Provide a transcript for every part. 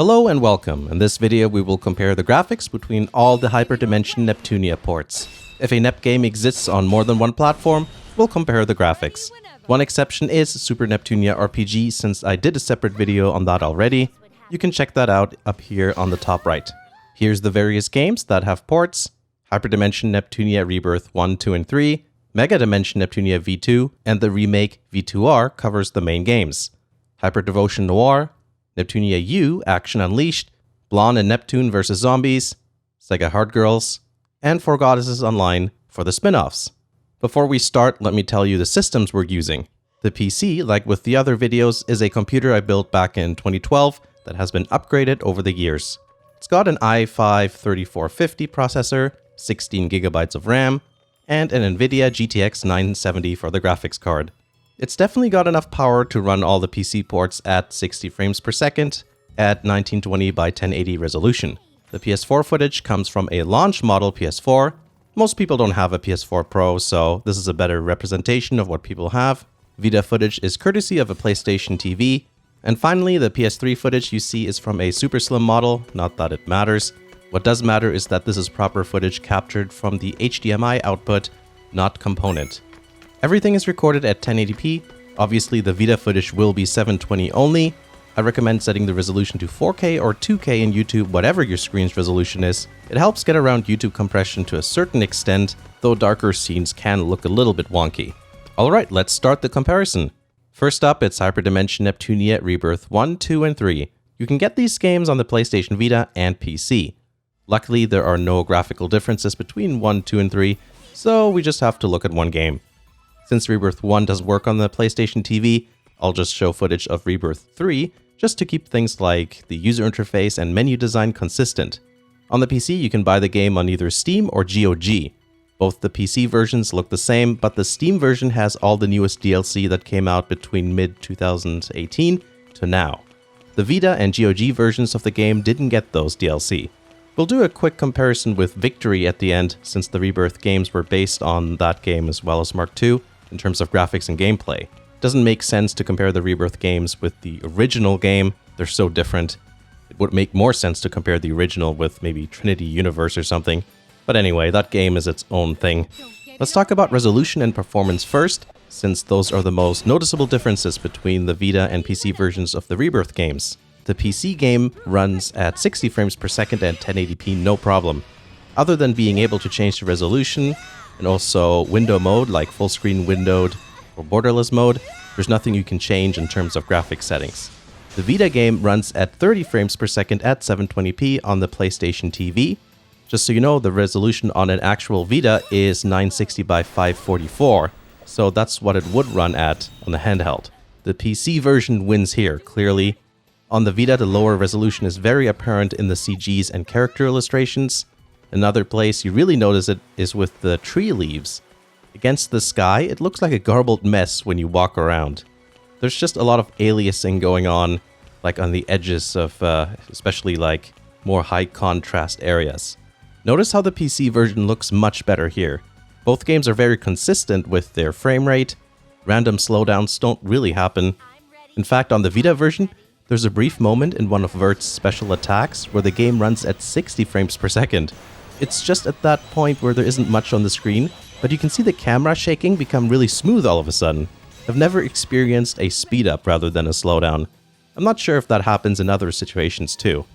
Hello and welcome. In this video we will compare the graphics between all the Hyperdevotion Neptunia ports. If a NEP game exists on more than one platform, we'll compare the graphics. One exception is Super Neptunia RPG, since I did a separate video on that already. You can check that out up here on the top right. Here's the various games that have ports: Hyperdevotion Neptunia Rebirth 1, 2, and 3, Megadimension Neptunia V2, and the remake VIIR covers the main games. Hyperdevotion Noire, Neptunia U Action Unleashed, Blanc and Neptune vs. Zombies, Sega Hard Girls, and For Goddesses Online for the spin-offs. Before we start, let me tell you the systems we're using. The PC, like with the other videos, is a computer I built back in 2012 that has been upgraded over the years. It's got an i5-3450 processor, 16GB of RAM, and an NVIDIA GTX 970 for the graphics card. It's definitely got enough power to run all the PC ports at 60 frames per second at 1920 by 1080 resolution. The PS4 footage comes from a launch model PS4. Most people don't have a PS4 Pro, so this is a better representation of what people have. Vita footage is courtesy of a PlayStation TV. And finally, the PS3 footage you see is from a super slim model, not that it matters. What does matter is that this is proper footage captured from the HDMI output, not component. Everything is recorded at 1080p. Obviously, the Vita footage will be 720 only. I recommend setting the resolution to 4K or 2K in YouTube, whatever your screen's resolution is. It helps get around YouTube compression to a certain extent, though darker scenes can look a little bit wonky. Alright, let's start the comparison. First up, it's Hyperdevotion Neptunia Rebirth 1, 2, and 3. You can get these games on the PlayStation Vita and PC. Luckily, there are no graphical differences between 1, 2, and 3, so we just have to look at one game. Since Rebirth 1 does work on the PlayStation TV, I'll just show footage of Rebirth 3, just to keep things like the user interface and menu design consistent. On the PC, you can buy the game on either Steam or GOG. Both the PC versions look the same, but the Steam version has all the newest DLC that came out between mid-2018 to now. The Vita and GOG versions of the game didn't get those DLC. We'll do a quick comparison with VIIR at the end, since the Rebirth games were based on that game as well as Mark II in terms of graphics and gameplay. It doesn't make sense to compare the Rebirth games with the original game, they're so different. It would make more sense to compare the original with maybe Trinity Universe or something. But anyway, that game is its own thing. Let's talk about resolution and performance first, since those are the most noticeable differences between the Vita and PC versions of the Rebirth games. The PC game runs at 60 frames per second and 1080p no problem. Other than being able to change the resolution, and also window mode like full screen windowed or borderless mode, there's nothing you can change in terms of graphics settings. The Vita game runs at 30 frames per second at 720p on the PlayStation TV. Just so you know, the resolution on an actual Vita is 960 by 544, so that's what it would run at on the handheld. The PC version wins here, clearly. On the Vita, the lower resolution is very apparent in the CGs and character illustrations. Another place you really notice it is with the tree leaves. Against the sky, it looks like a garbled mess when you walk around. There's just a lot of aliasing going on, like on the edges of especially like more high contrast areas. Notice how the PC version looks much better here. Both games are very consistent with their frame rate. Random slowdowns don't really happen. In fact, on the Vita version, there's a brief moment in one of VIIR's special attacks where the game runs at 60 frames per second. It's just at that point where there isn't much on the screen, but you can see the camera shaking become really smooth all of a sudden. I've never experienced a speed up rather than a slowdown. I'm not sure if that happens in other situations too.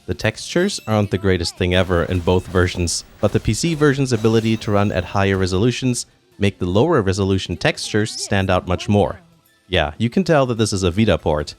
The textures aren't the greatest thing ever in both versions, but the PC version's ability to run at higher resolutions make the lower resolution textures stand out much more. Yeah, you can tell that this is a Vita port.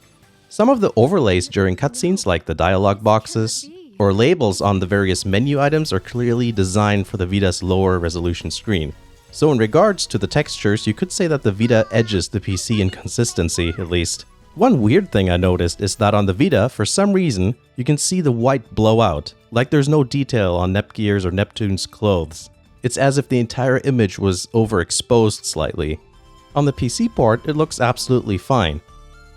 Some of the overlays during cutscenes, like the dialogue boxes or labels on the various menu items, are clearly designed for the Vita's lower resolution screen. So in regards to the textures, you could say that the Vita edges the PC in consistency, at least. One weird thing I noticed is that on the Vita, for some reason, you can see the white blow out, like there's no detail on Nepgear's or Neptune's clothes. It's as if the entire image was overexposed slightly. On the PC port, it looks absolutely fine.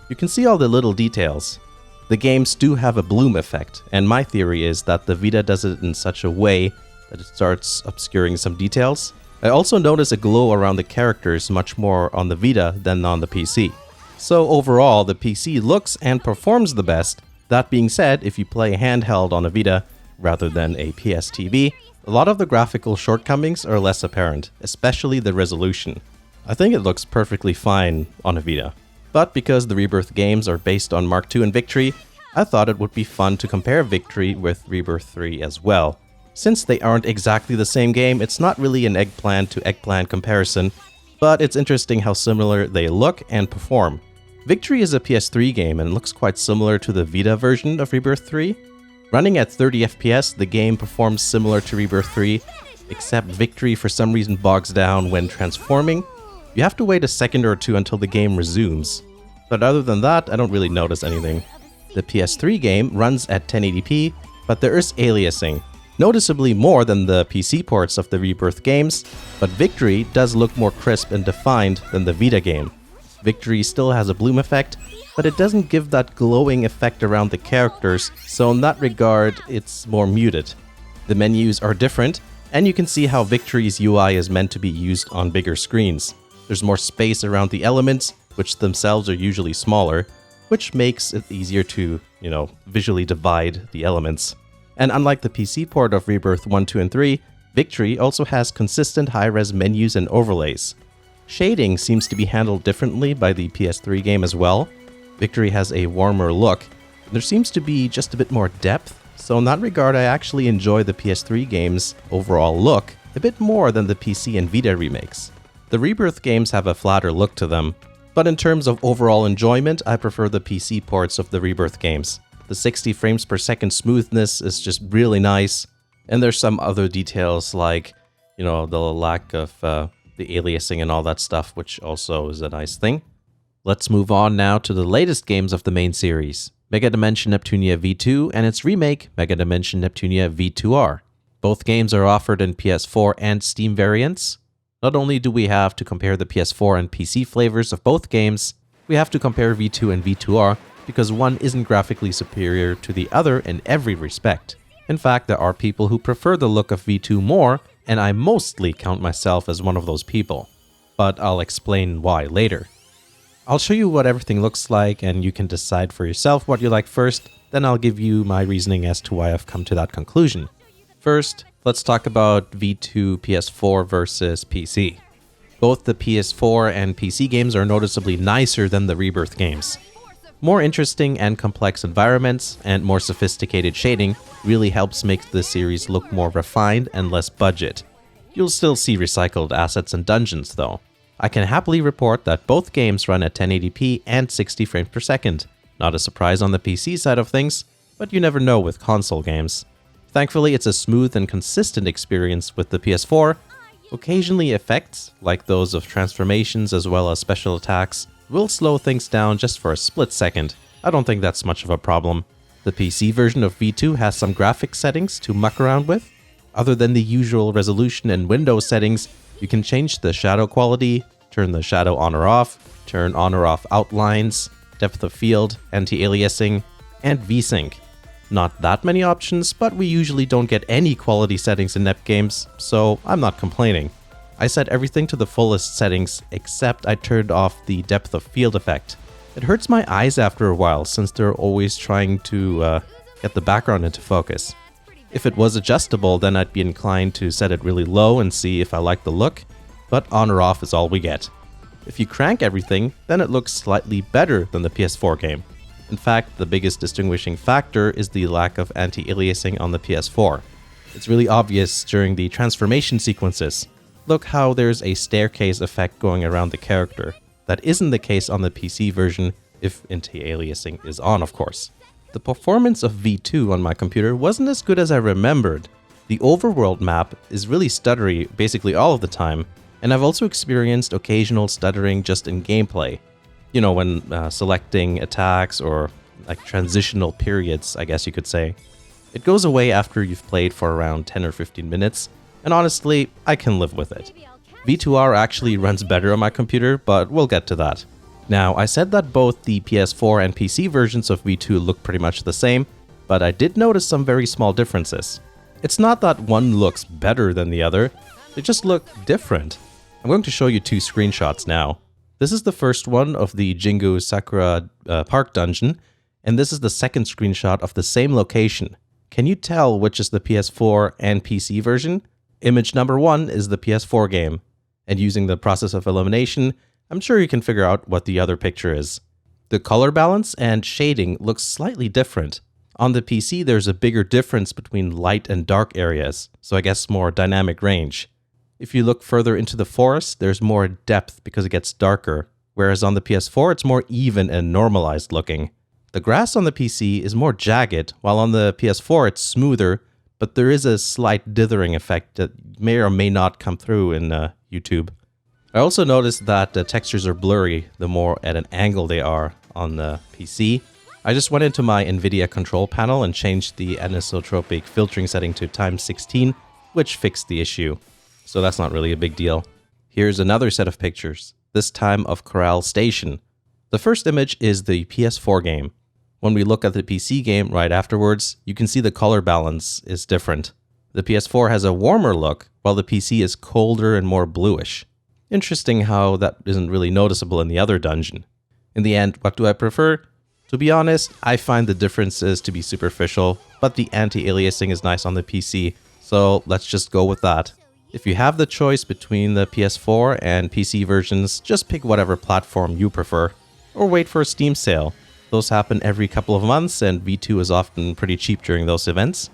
You can see all the little details. The games do have a bloom effect, and my theory is that the Vita does it in such a way that it starts obscuring some details. I also notice a glow around the characters much more on the Vita than on the PC. So overall, the PC looks and performs the best, That being said, if you play handheld on a Vita rather than a PSTV, a lot of the graphical shortcomings are less apparent, especially the resolution. I think it looks perfectly fine on a Vita. But because the Rebirth games are based on Mark II and Victory, I thought it would be fun to compare Victory with Rebirth 3 as well. Since they aren't exactly the same game, it's not really an eggplant to eggplant comparison, but it's interesting how similar they look and perform. Victory is a PS3 game and looks quite similar to the Vita version of Rebirth 3. Running at 30 FPS, the game performs similar to Rebirth 3, except Victory for some reason bogs down when transforming. You have to wait a second or two until the game resumes. But other than that, I don't really notice anything. The PS3 game runs at 1080p, but there is aliasing, noticeably more than the PC ports of the Rebirth games, but Victory does look more crisp and defined than the Vita game. Victory still has a bloom effect, but it doesn't give that glowing effect around the characters, so in that regard, it's more muted. The menus are different, and you can see how Victory's UI is meant to be used on bigger screens. There's more space around the elements, which themselves are usually smaller, which makes it easier to, visually divide the elements. And unlike the PC port of Rebirth 1, 2, and 3, Victory also has consistent high-res menus and overlays. Shading seems to be handled differently by the PS3 game as well. Victory has a warmer look, and there seems to be just a bit more depth, so in that regard I actually enjoy the PS3 game's overall look a bit more than the PC and Vita remakes. The Rebirth games have a flatter look to them, but in terms of overall enjoyment, I prefer the PC ports of the Rebirth games. The 60 frames per second smoothness is just really nice, and there's some other details like, the lack of the aliasing and all that stuff, which also is a nice thing. Let's move on now to the latest games of the main series, Megadimension Neptunia V2 and its remake, Megadimension Neptunia V2R. Both games are offered in PS4 and Steam variants. Not only do we have to compare the PS4 and PC flavors of both games, we have to compare V2 and V2R because one isn't graphically superior to the other in every respect. In fact, there are people who prefer the look of V2 more, and I mostly count myself as one of those people. But I'll explain why later. I'll show you what everything looks like and you can decide for yourself what you like first, then I'll give you my reasoning as to why I've come to that conclusion. First, let's talk about V2 PS4 versus PC. Both the PS4 and PC games are noticeably nicer than the Rebirth games. More interesting and complex environments and more sophisticated shading really helps make the series look more refined and less budget. You'll still see recycled assets and dungeons though. I can happily report that both games run at 1080p and 60 frames per second. Not a surprise on the PC side of things, but you never know with console games. Thankfully, it's a smooth and consistent experience with the PS4. Occasionally effects, like those of transformations as well as special attacks, will slow things down just for a split second. I don't think that's much of a problem. The PC version of V2 has some graphics settings to muck around with. Other than the usual resolution and window settings, you can change the shadow quality, turn the shadow on or off, turn on or off outlines, depth of field, anti-aliasing, and VSync. Not that many options, but we usually don't get any quality settings in NEP games, so I'm not complaining. I set everything to the fullest settings, except I turned off the depth of field effect. It hurts my eyes after a while, since they're always trying to get the background into focus. If it was adjustable, then I'd be inclined to set it really low and see if I like the look, but on or off is all we get. If you crank everything, then it looks slightly better than the PS4 game. In fact, the biggest distinguishing factor is the lack of anti-aliasing on the PS4. It's really obvious during the transformation sequences. Look how there's a staircase effect going around the character. That isn't the case on the PC version, if anti-aliasing is on, of course. The performance of V2 on my computer wasn't as good as I remembered. The overworld map is really stuttery basically all of the time, and I've also experienced occasional stuttering just in gameplay. When selecting attacks or like transitional periods, I guess you could say. It goes away after you've played for around 10 or 15 minutes, and honestly, I can live with it. V2R actually runs better on my computer, but we'll get to that. Now, I said that both the PS4 and PC versions of V2 look pretty much the same, but I did notice some very small differences. It's not that one looks better than the other, they just look different. I'm going to show you two screenshots now. This is the first one of the Jingu Sakura Park dungeon, and this is the second screenshot of the same location. Can you tell which is the PS4 and PC version? Image number 1 is the PS4 game, and using the process of elimination, I'm sure you can figure out what the other picture is. The color balance and shading looks slightly different. On the PC, there's a bigger difference between light and dark areas, so I guess more dynamic range. If you look further into the forest, there's more depth because it gets darker, whereas on the PS4, it's more even and normalized looking. The grass on the PC is more jagged, while on the PS4 it's smoother, but there is a slight dithering effect that may or may not come through in YouTube. I also noticed that the textures are blurry the more at an angle they are on the PC. I just went into my NVIDIA control panel and changed the anisotropic filtering setting to times 16, which fixed the issue. So that's not really a big deal. Here's another set of pictures, this time of Corral Station. The first image is the PS4 game. When we look at the PC game right afterwards, you can see the color balance is different. The PS4 has a warmer look, while the PC is colder and more bluish. Interesting how that isn't really noticeable in the other dungeon. In the end, what do I prefer? To be honest, I find the differences to be superficial, but the anti-aliasing is nice on the PC, so let's just go with that. If you have the choice between the PS4 and PC versions, just pick whatever platform you prefer, or wait for a Steam sale. Those happen every couple of months, and V2 is often pretty cheap during those events.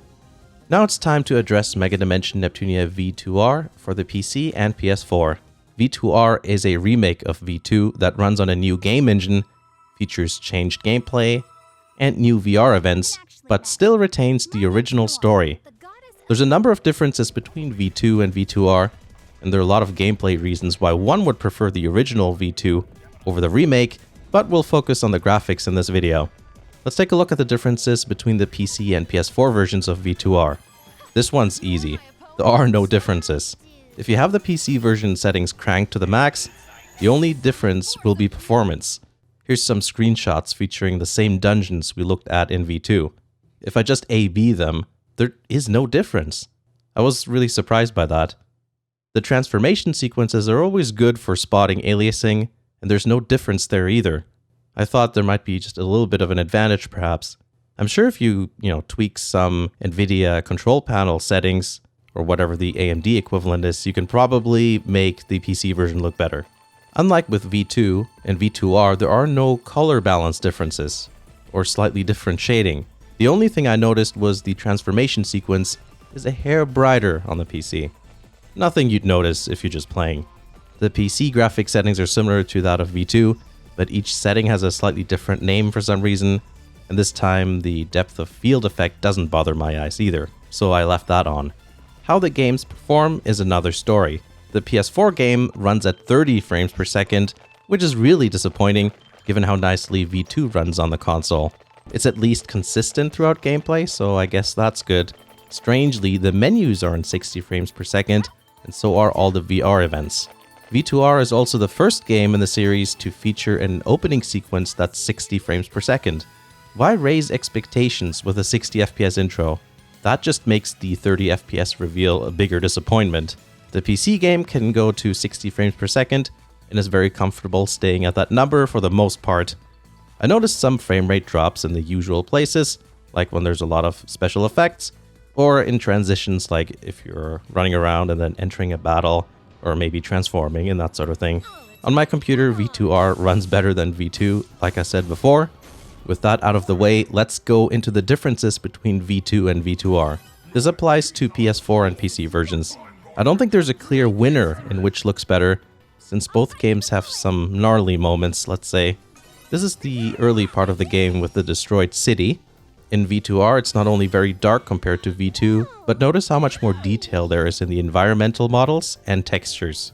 Now it's time to address Megadimension Neptunia VIIR for the PC and PS4. VIIR is a remake of V2 that runs on a new game engine, features changed gameplay, and new VR events, but still retains the original story. There's a number of differences between V2 and VIIR, and there are a lot of gameplay reasons why one would prefer the original V2 over the remake, but we'll focus on the graphics in this video. Let's take a look at the differences between the PC and PS4 versions of VIIR. This one's easy. There are no differences. If you have the PC version settings cranked to the max, the only difference will be performance. Here's some screenshots featuring the same dungeons we looked at in V2. If I just A/B them, there is no difference. I was really surprised by that. The transformation sequences are always good for spotting aliasing, and there's no difference there either. I thought there might be just a little bit of an advantage perhaps. I'm sure if you tweak some NVIDIA control panel settings, or whatever the AMD equivalent is, you can probably make the PC version look better. Unlike with V2 and VIIR, there are no color balance differences, or slightly different shading. The only thing I noticed was the transformation sequence is a hair brighter on the PC. Nothing you'd notice if you're just playing. The PC graphic settings are similar to that of V2, but each setting has a slightly different name for some reason, and this time the depth of field effect doesn't bother my eyes either, so I left that on. How the games perform is another story. The PS4 game runs at 30 frames per second, which is really disappointing given how nicely V2 runs on the console. It's at least consistent throughout gameplay, so I guess that's good. Strangely, the menus are in 60 frames per second, and so are all the VR events. VIIR is also the first game in the series to feature an opening sequence that's 60 frames per second. Why raise expectations with a 60 FPS intro? That just makes the 30 FPS reveal a bigger disappointment. The PC game can go to 60 frames per second and is very comfortable staying at that number for the most part. I noticed some frame rate drops in the usual places, like when there's a lot of special effects, or in transitions like if you're running around and then entering a battle, or maybe transforming and that sort of thing. On my computer, VIIR runs better than V2, like I said before. With that out of the way, let's go into the differences between V2 and VIIR. This applies to PS4 and PC versions. I don't think there's a clear winner in which looks better, since both games have some gnarly moments, let's say. This is the early part of the game with the destroyed city. In VIIR, it's not only very dark compared to V2, but notice how much more detail there is in the environmental models and textures.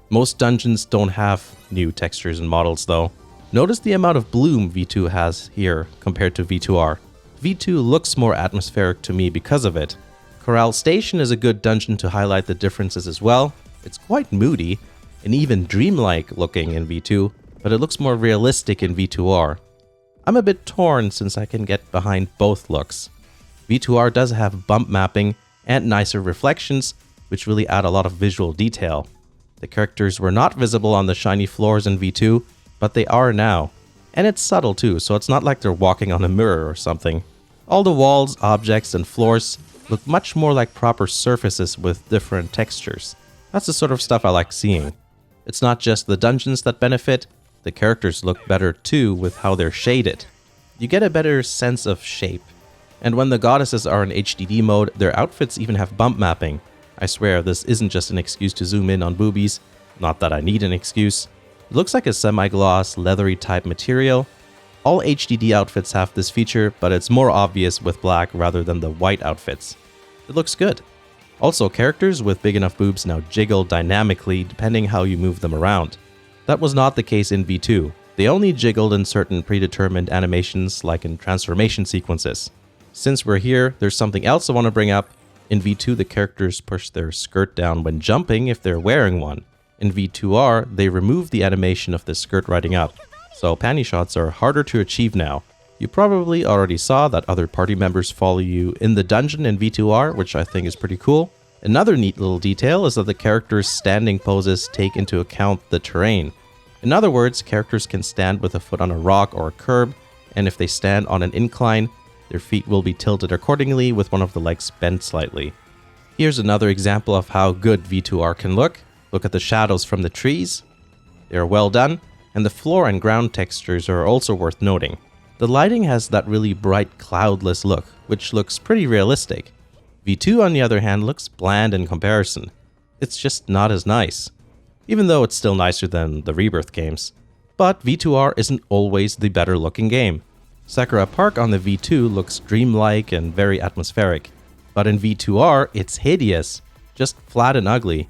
Most dungeons don't have new textures and models though. Notice the amount of bloom V2 has here compared to VIIR. V2 looks more atmospheric to me because of it. Corral Station is a good dungeon to highlight the differences as well. It's quite moody and even dreamlike looking in V2, but it looks more realistic in VIIR. I'm a bit torn since I can get behind both looks. VIIR does have bump mapping and nicer reflections, which really add a lot of visual detail. The characters were not visible on the shiny floors in V2, but they are now. And it's subtle too, so it's not like they're walking on a mirror or something. All the walls, objects, and floors look much more like proper surfaces with different textures. That's the sort of stuff I like seeing. It's not just the dungeons that benefit, the characters look better too with how they're shaded. You get a better sense of shape. And when the goddesses are in HDD mode, their outfits even have bump mapping. I swear, this isn't just an excuse to zoom in on boobies. Not that I need an excuse. It looks like a semi-gloss, leathery type material. All HDD outfits have this feature, but it's more obvious with black rather than the white outfits. It looks good. Also, characters with big enough boobs now jiggle dynamically depending how you move them around. That was not the case in V2. They only jiggled in certain predetermined animations like in transformation sequences. Since we're here, there's something else I want to bring up. In V2, the characters push their skirt down when jumping if they're wearing one. In V2R, they remove the animation of the skirt riding up, so panty shots are harder to achieve now. You probably already saw that other party members follow you in the dungeon in V2R, which I think is pretty cool. Another neat little detail is that the characters' standing poses take into account the terrain. In other words, characters can stand with a foot on a rock or a curb, and if they stand on an incline, their feet will be tilted accordingly with one of the legs bent slightly. Here's another example of how good V2R can look. Look at the shadows from the trees. They are well done, and the floor and ground textures are also worth noting. The lighting has that really bright cloudless look, which looks pretty realistic. V2 on the other hand looks bland in comparison. It's just not as nice. Even though it's still nicer than the Rebirth games. But V2R isn't always the better looking game. Sakura Park on the V2 looks dreamlike and very atmospheric. But in V2R, it's hideous, just flat and ugly.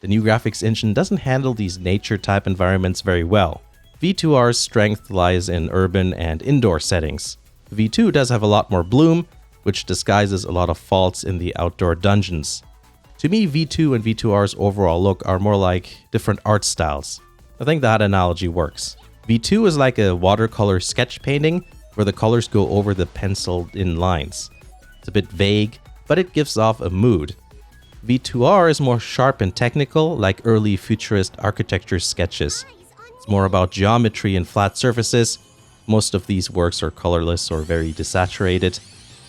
The new graphics engine doesn't handle these nature-type environments very well. V2R's strength lies in urban and indoor settings. V2 does have a lot more bloom, which disguises a lot of faults in the outdoor dungeons. To me, V2 and V2R's overall look are more like different art styles. I think that analogy works. V2 is like a watercolor sketch painting, where the colors go over the penciled-in lines. It's a bit vague, but it gives off a mood. V2R is more sharp and technical, like early futurist architecture sketches. It's more about geometry and flat surfaces. Most of these works are colorless or very desaturated.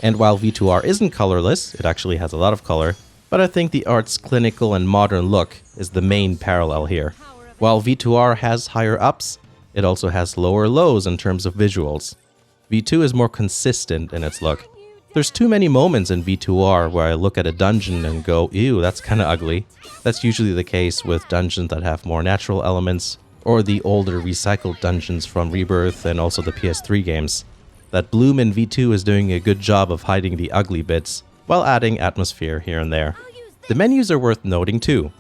And while V2R isn't colorless, it actually has a lot of color, but I think the art's clinical and modern look is the main parallel here. While V2R has higher ups, it also has lower lows in terms of visuals. V2 is more consistent in its look. There's too many moments in V2R where I look at a dungeon and go, ew, that's kinda ugly. That's usually the case with dungeons that have more natural elements, or the older recycled dungeons from Rebirth and also the PS3 games. That bloom in V2 is doing a good job of hiding the ugly bits, while adding atmosphere here and there. The menus are worth noting too.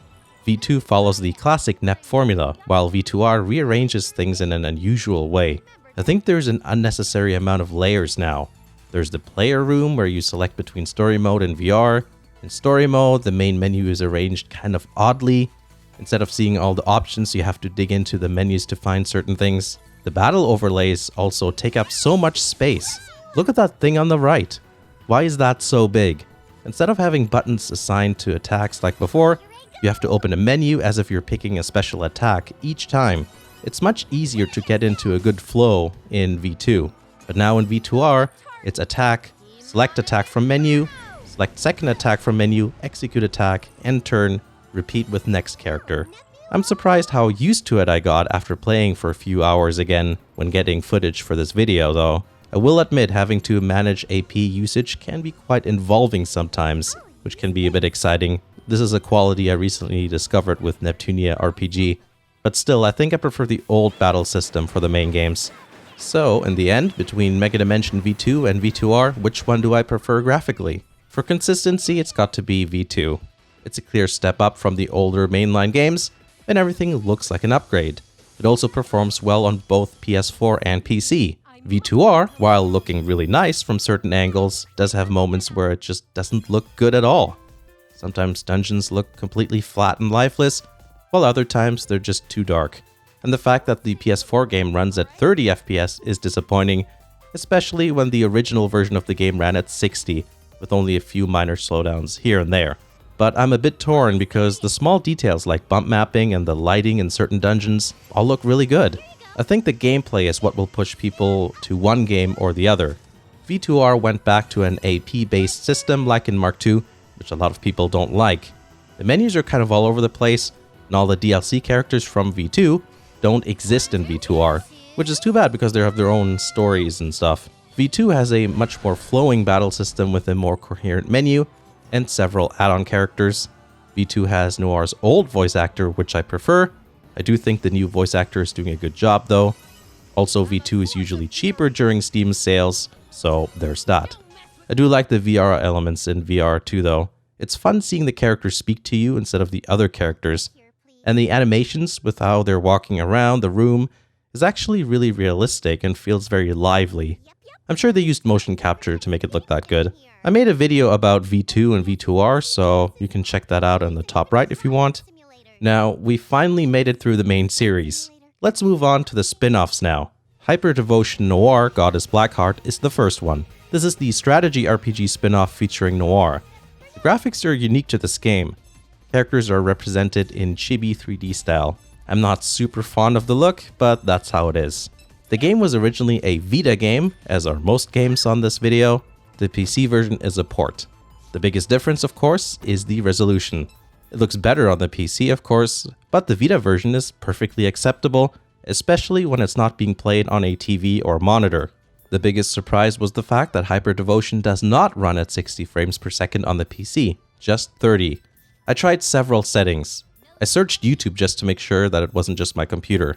V2 follows the classic NEP formula, while V2R rearranges things in an unusual way. I think there's an unnecessary amount of layers now. There's the player room where you select between story mode and VR. In story mode, the main menu is arranged kind of oddly. Instead of seeing all the options, you have to dig into the menus to find certain things. The battle overlays also take up so much space. Look at that thing on the right. Why is that so big? Instead of having buttons assigned to attacks like before, you have to open a menu as if you're picking a special attack each time. It's much easier to get into a good flow in V2. But now in V2R, it's attack, select attack from menu, select second attack from menu, execute attack, end turn, repeat with next character. I'm surprised how used to it I got after playing for a few hours again when getting footage for this video though. I will admit having to manage AP usage can be quite involving sometimes, which can be a bit exciting. This is a quality I recently discovered with Neptunia RPG, but still I think I prefer the old battle system for the main games. So, in the end, between Megadimension V2 and V2R, which one do I prefer graphically? For consistency, it's got to be V2. It's a clear step up from the older mainline games, and everything looks like an upgrade. It also performs well on both PS4 and PC. V2R, while looking really nice from certain angles, does have moments where it just doesn't look good at all. Sometimes dungeons look completely flat and lifeless, while other times they're just too dark. And the fact that the PS4 game runs at 30 FPS is disappointing, especially when the original version of the game ran at 60, with only a few minor slowdowns here and there. But I'm a bit torn because the small details like bump mapping and the lighting in certain dungeons all look really good. I think the gameplay is what will push people to one game or the other. V2R went back to an AP-based system like in Mark II, which a lot of people don't like. The menus are kind of all over the place, and all the DLC characters from V2 don't exist in V2R, which is too bad because they have their own stories and stuff. V2 has a much more flowing battle system with a more coherent menu and several add-on characters. V2 has Noir's old voice actor, which I prefer. I do think the new voice actor is doing a good job though. Also, V2 is usually cheaper during Steam sales, so there's that. I do like the VR elements in VR too though. It's fun seeing the characters speak to you instead of the other characters. And the animations with how they're walking around the room is actually really realistic and feels very lively. I'm sure they used motion capture to make it look that good. I made a video about V2 and V2R, so you can check that out on the top right if you want. Now, we finally made it through the main series. Let's move on to the spin-offs now. Hyperdevotion Noire, Goddess Blackheart, is the first one. This is the strategy RPG spin-off featuring Noire. The graphics are unique to this game. Characters are represented in chibi 3D style. I'm not super fond of the look, but that's how it is. The game was originally a Vita game, as are most games on this video. The PC version is a port. The biggest difference, of course, is the resolution. It looks better on the PC, of course, but the Vita version is perfectly acceptable, especially when it's not being played on a TV or monitor. The biggest surprise was the fact that Hyperdevotion does not run at 60 frames per second on the PC, just 30. I tried several settings. I searched YouTube just to make sure that it wasn't just my computer.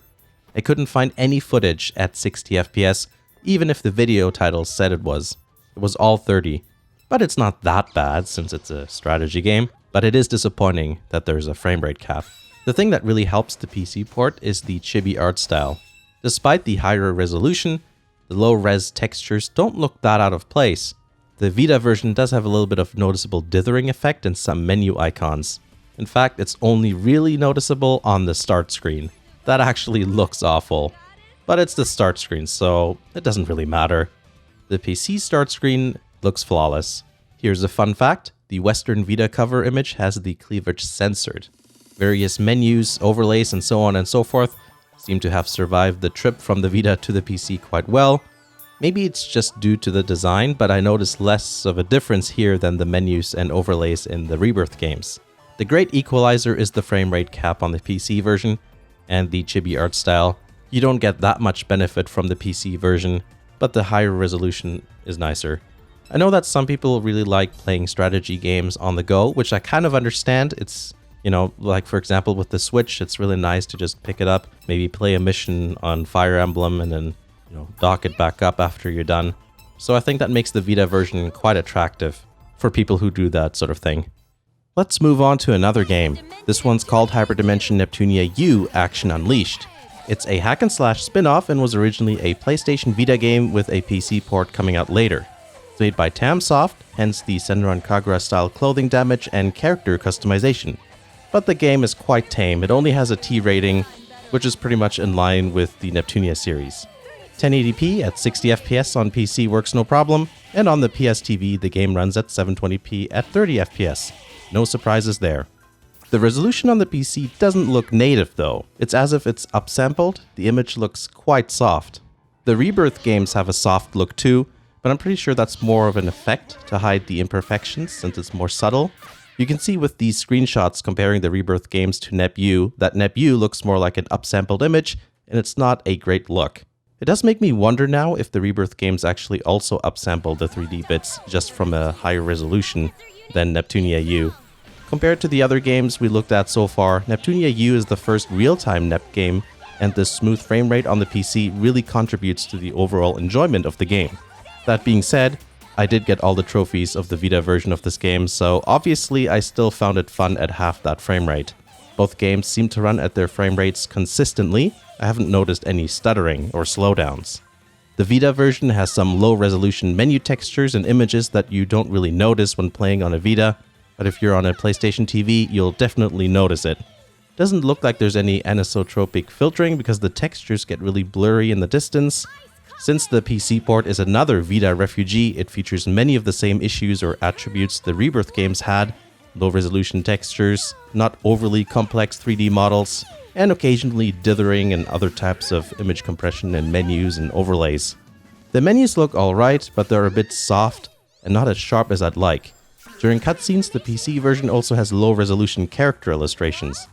I couldn't find any footage at 60 FPS, even if the video title said it was. It was all 30. But it's not that bad since it's a strategy game, but it is disappointing that there's a frame rate cap. The thing that really helps the PC port is the chibi art style. Despite the higher resolution, the low-res textures don't look that out of place. The Vita version does have a little bit of noticeable dithering effect in some menu icons. In fact, it's only really noticeable on the start screen. That actually looks awful. But it's the start screen, so it doesn't really matter. The PC start screen looks flawless. Here's a fun fact. The Western Vita cover image has the cleavage censored. Various menus, overlays, and so on and so forth seem to have survived the trip from the Vita to the PC quite well. Maybe it's just due to the design, but I noticed less of a difference here than the menus and overlays in the Rebirth games. The great equalizer is the frame rate cap on the PC version, and the chibi art style. You don't get that much benefit from the PC version, but the higher resolution is nicer. I know that some people really like playing strategy games on the go, which I kind of understand. It's, like for example with the Switch, it's really nice to just pick it up, maybe play a mission on Fire Emblem and then, dock it back up after you're done. So I think that makes the Vita version quite attractive for people who do that sort of thing. Let's move on to another game. This one's called Hyperdimension Neptunia U Action Unleashed. It's a hack-and-slash spin-off and was originally a PlayStation Vita game with a PC port coming out later. It's made by Tamsoft, hence the Senran Kagura-style clothing damage and character customization. But the game is quite tame. It only has a T rating, which is pretty much in line with the Neptunia series. 1080p at 60 FPS on PC works no problem, and on the PS TV the game runs at 720p at 30 FPS. No surprises there. The resolution on the PC doesn't look native though. It's as if it's upsampled. The image looks quite soft. The Rebirth games have a soft look too, but I'm pretty sure that's more of an effect to hide the imperfections since it's more subtle. You can see with these screenshots comparing the Rebirth games to Nep U that Nep U looks more like an upsampled image, and it's not a great look. It does make me wonder now if the Rebirth games actually also upsample the 3D bits just from a higher resolution than Neptunia U. Compared to the other games we looked at so far, Neptunia U is the first real-time Nep game, and the smooth frame rate on the PC really contributes to the overall enjoyment of the game. That being said, I did get all the trophies of the Vita version of this game, so obviously I still found it fun at half that frame rate. Both games seem to run at their frame rates consistently. I haven't noticed any stuttering or slowdowns. The Vita version has some low-resolution menu textures and images that you don't really notice when playing on a Vita, but if you're on a PlayStation TV, you'll definitely notice it. Doesn't look like there's any anisotropic filtering because the textures get really blurry in the distance. Since the PC port is another Vita refugee, it features many of the same issues or attributes the Rebirth games had. Low resolution textures, not overly complex 3D models, and occasionally dithering and other types of image compression and menus and overlays. The menus look alright, but they're a bit soft and not as sharp as I'd like. During cutscenes, the PC version also has low-resolution character illustrations.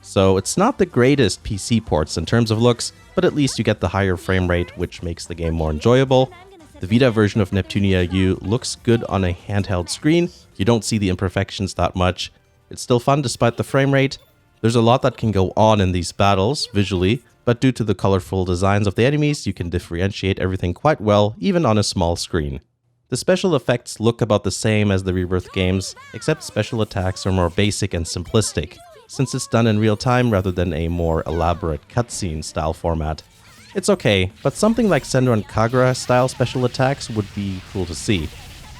So it's not the greatest PC ports in terms of looks, but at least you get the higher frame rate, which makes the game more enjoyable. The Vita version of Neptunia U looks good on a handheld screen. You don't see the imperfections that much. It's still fun despite the frame rate. There's a lot that can go on in these battles, visually, but due to the colorful designs of the enemies, you can differentiate everything quite well, even on a small screen. The special effects look about the same as the Rebirth games, except special attacks are more basic and simplistic, since it's done in real time rather than a more elaborate cutscene style format. It's okay, but something like Senran Kagura style special attacks would be cool to see.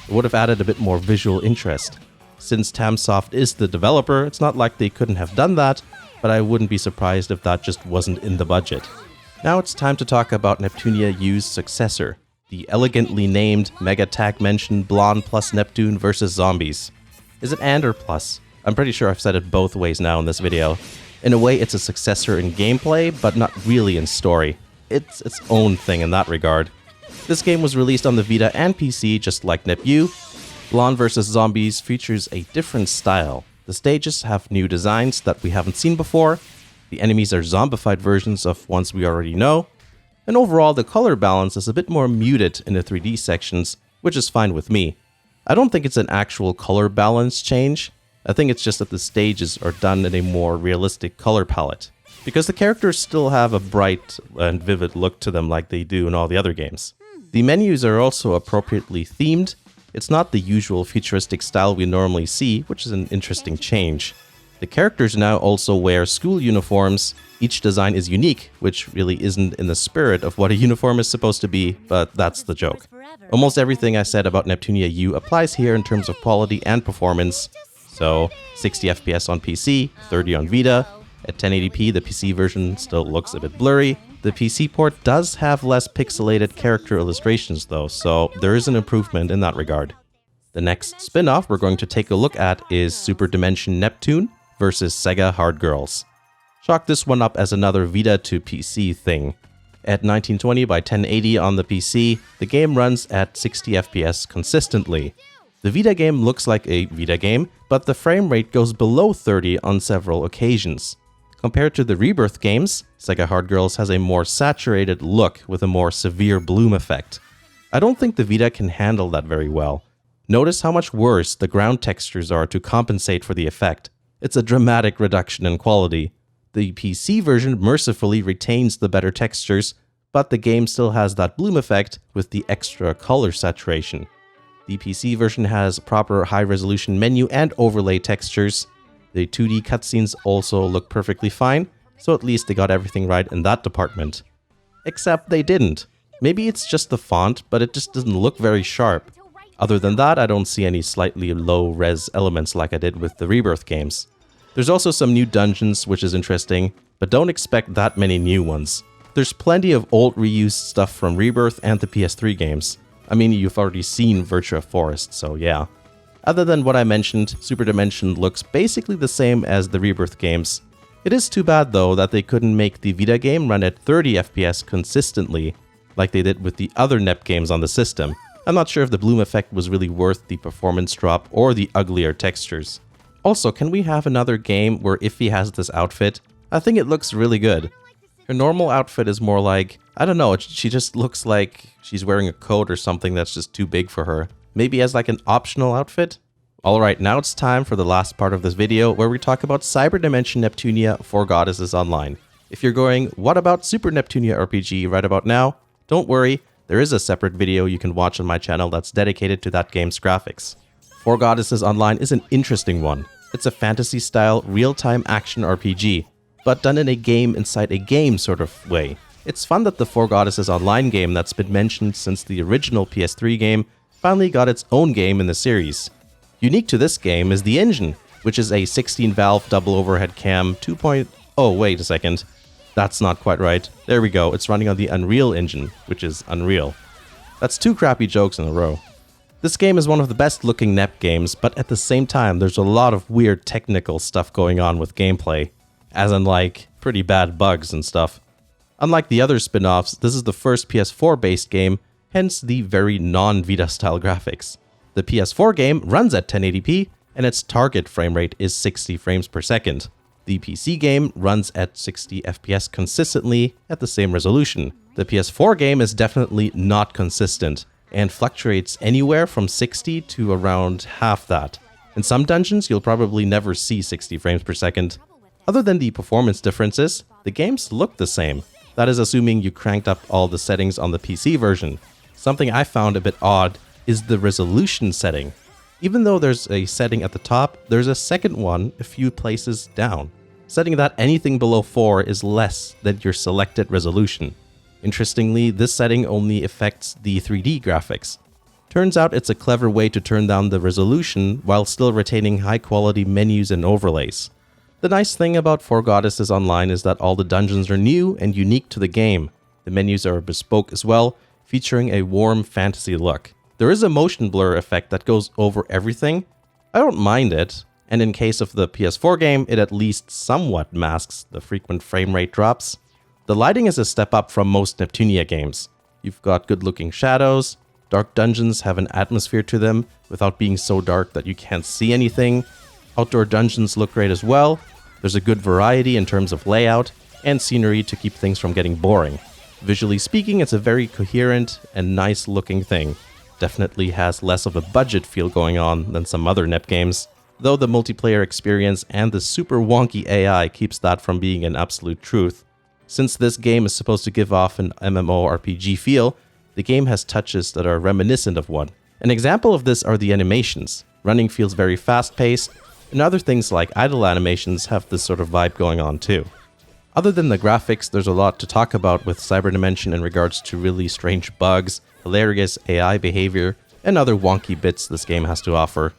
It would have added a bit more visual interest. Since Tamsoft is the developer, it's not like they couldn't have done that, but I wouldn't be surprised if that just wasn't in the budget. Now it's time to talk about Neptunia U's successor, the elegantly named Megadimension Blanc plus Neptune vs. Zombies. Is it and or plus? I'm pretty sure I've said it both ways now in this video. In a way, it's a successor in gameplay, but not really in story. It's its own thing in that regard. This game was released on the Vita and PC just like NepU. Blanc vs. Zombies features a different style. The stages have new designs that we haven't seen before. The enemies are zombified versions of ones we already know. And overall, the color balance is a bit more muted in the 3D sections, which is fine with me. I don't think it's an actual color balance change. I think it's just that the stages are done in a more realistic color palette, because the characters still have a bright and vivid look to them like they do in all the other games. The menus are also appropriately themed. It's not the usual futuristic style we normally see, which is an interesting change. The characters now also wear school uniforms. Each design is unique, which really isn't in the spirit of what a uniform is supposed to be, but that's the joke. Almost everything I said about Neptunia U applies here in terms of quality and performance. So, 60 FPS on PC, 30 on Vita. At 1080p, the PC version still looks a bit blurry. The PC port does have less pixelated character illustrations though, so there is an improvement in that regard. The next spin-off we're going to take a look at is Hyperdevotion Neptunia versus Sega Hard Girls. Chalk this one up as another Vita to PC thing. At 1920 by 1080 on the PC, the game runs at 60 FPS consistently. The Vita game looks like a Vita game, but the frame rate goes below 30 on several occasions. Compared to the Rebirth games, Sega Hard Girls has a more saturated look with a more severe bloom effect. I don't think the Vita can handle that very well. Notice how much worse the ground textures are to compensate for the effect. It's a dramatic reduction in quality. The PC version mercifully retains the better textures, but the game still has that bloom effect with the extra color saturation. The PC version has proper high-resolution menu and overlay textures. The 2D cutscenes also look perfectly fine, so at least they got everything right in that department. Except they didn't. Maybe it's just the font, but it just doesn't look very sharp. Other than that, I don't see any slightly low-res elements like I did with the Rebirth games. There's also some new dungeons, which is interesting, but don't expect that many new ones. There's plenty of old reused stuff from Rebirth and the PS3 games. I mean, you've already seen Virtua Forest, so yeah. Other than what I mentioned, Hyperdevotion looks basically the same as the Rebirth games. It is too bad though that they couldn't make the Vita game run at 30 FPS consistently, like they did with the other NEP games on the system. I'm not sure if the bloom effect was really worth the performance drop or the uglier textures. Also, can we have another game where Iffy has this outfit? I think it looks really good. Her normal outfit is more like, I don't know, she just looks like she's wearing a coat or something that's just too big for her. Maybe as like an optional outfit? Alright, now it's time for the last part of this video where we talk about Hyperdevotion Neptunia IV Goddesses Online. If you're going, what about Super Neptunia RPG right about now? Don't worry, there is a separate video you can watch on my channel that's dedicated to that game's graphics. IV Goddesses Online is an interesting one. It's a fantasy-style, real-time action RPG, but done in a game inside a game sort of way. It's fun that the IV Goddesses Online game that's been mentioned since the original PS3 game finally got its own game in the series. Unique to this game is the engine, which is a 16-valve double overhead cam 2. Oh, wait a second. That's not quite right. There we go, it's running on the Unreal Engine, which is Unreal. That's 2 crappy jokes in a row. This game is one of the best looking NEP games, but at the same time there's a lot of weird technical stuff going on with gameplay. As in like, pretty bad bugs and stuff. Unlike the other spin-offs, this is the first PS4-based game, hence the very non-Vita style graphics. The PS4 game runs at 1080p, and its target frame rate is 60 frames per second. The PC game runs at 60 FPS consistently at the same resolution. The PS4 game is definitely not consistent, and fluctuates anywhere from 60 to around half that. In some dungeons, you'll probably never see 60 frames per second. Other than the performance differences, the games look the same. That is assuming you cranked up all the settings on the PC version. Something I found a bit odd is the resolution setting. Even though there's a setting at the top, there's a second one a few places down, setting that anything below 4 is less than your selected resolution. Interestingly, this setting only affects the 3D graphics. Turns out it's a clever way to turn down the resolution while still retaining high-quality menus and overlays. The nice thing about Four Goddesses Online is that all the dungeons are new and unique to the game. The menus are bespoke as well, featuring a warm fantasy look. There is a motion blur effect that goes over everything. I don't mind it, and in case of the PS4 game, it at least somewhat masks the frequent frame rate drops. The lighting is a step up from most Neptunia games. You've got good-looking shadows, dark dungeons have an atmosphere to them without being so dark that you can't see anything. Outdoor dungeons look great as well. There's a good variety in terms of layout and scenery to keep things from getting boring. Visually speaking, it's a very coherent and nice-looking thing. Definitely has less of a budget feel going on than some other Nep games, though the multiplayer experience and the super wonky AI keeps that from being an absolute truth. Since this game is supposed to give off an MMORPG feel, the game has touches that are reminiscent of one. An example of this are the animations. Running feels very fast-paced, and other things like idle animations have this sort of vibe going on too. Other than the graphics, there's a lot to talk about with Cyberdimension in regards to really strange bugs, hilarious AI behavior, and other wonky bits this game has to offer.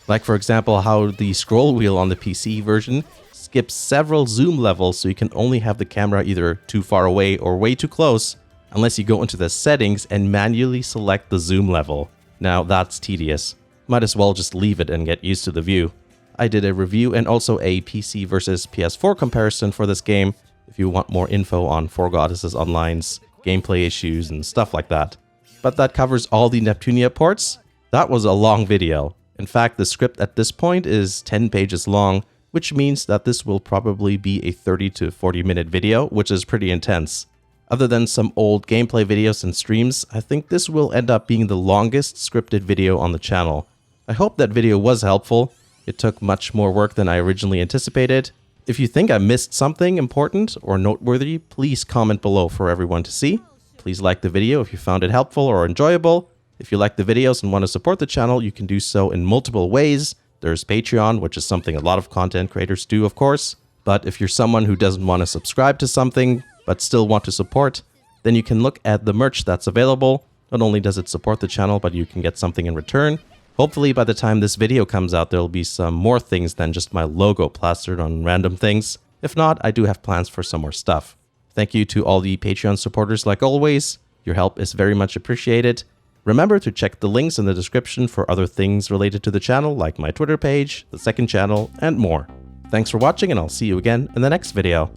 Like for example, how the scroll wheel on the PC version skips several zoom levels so you can only have the camera either too far away or way too close, unless you go into the settings and manually select the zoom level. Now that's tedious. Might as well just leave it and get used to the view. I did a review and also a PC versus PS4 comparison for this game if you want more info on Four Goddesses Online's gameplay issues and stuff like that. But that covers all the Neptunia ports. That was a long video. In fact, the script at this point is 10 pages long, which means that this will probably be a 30 to 40 minute video, which is pretty intense. Other than some old gameplay videos and streams, I think this will end up being the longest scripted video on the channel. I hope that video was helpful. It took much more work than I originally anticipated. If you think I missed something important or noteworthy, please comment below for everyone to see. Please like the video if you found it helpful or enjoyable. If you like the videos and want to support the channel, you can do so in multiple ways. There's Patreon, which is something a lot of content creators do, of course. But if you're someone who doesn't want to subscribe to something, but still want to support, then you can look at the merch that's available. Not only does it support the channel, but you can get something in return. Hopefully by the time this video comes out, there'll be some more things than just my logo plastered on random things. If not, I do have plans for some more stuff. Thank you to all the Patreon supporters like always. Your help is very much appreciated. Remember to check the links in the description for other things related to the channel, like my Twitter page, the second channel, and more. Thanks for watching, and I'll see you again in the next video.